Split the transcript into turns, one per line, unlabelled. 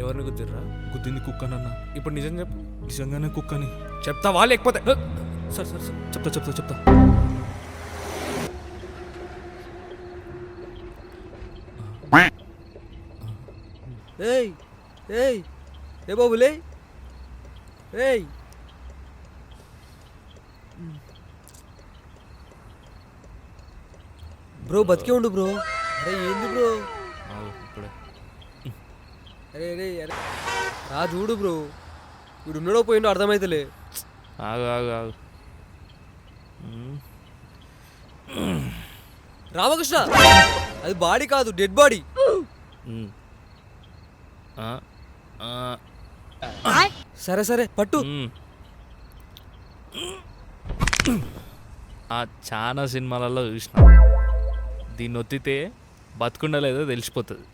ఎవరిని గుద్దిర్రా?
గుద్దింది కుక్కనన్నా.
ఇప్పుడు నిజం చెప్పు.
నిజంగానే కుక్కని.
చెప్తావా లేకపోతే?
సార్ సార్ సార్ చెప్తా చెప్తా చెప్తా.
ఏయ్ ఏయ్ ఏ బాబులే ఏయ్ బ్రో బతికే ఉండు బ్రో. అరే ఏంది బ్రో?
ఇప్పుడే
అరే అరే అరే రా చూడు బ్రో, వీడు ఉన్నాడో పోయిండో అర్థమైతలే.
ఆగు ఆగు ఆగు.
రామకృష్ణ, అది బాడీ కాదు, డెడ్ బాడీ. సరే సరే పట్టు.
చాలా సినిమాలలో చూసిన, దీన్ని ఒత్తితే బతుకుండలేదో తెలిసిపోతుంది.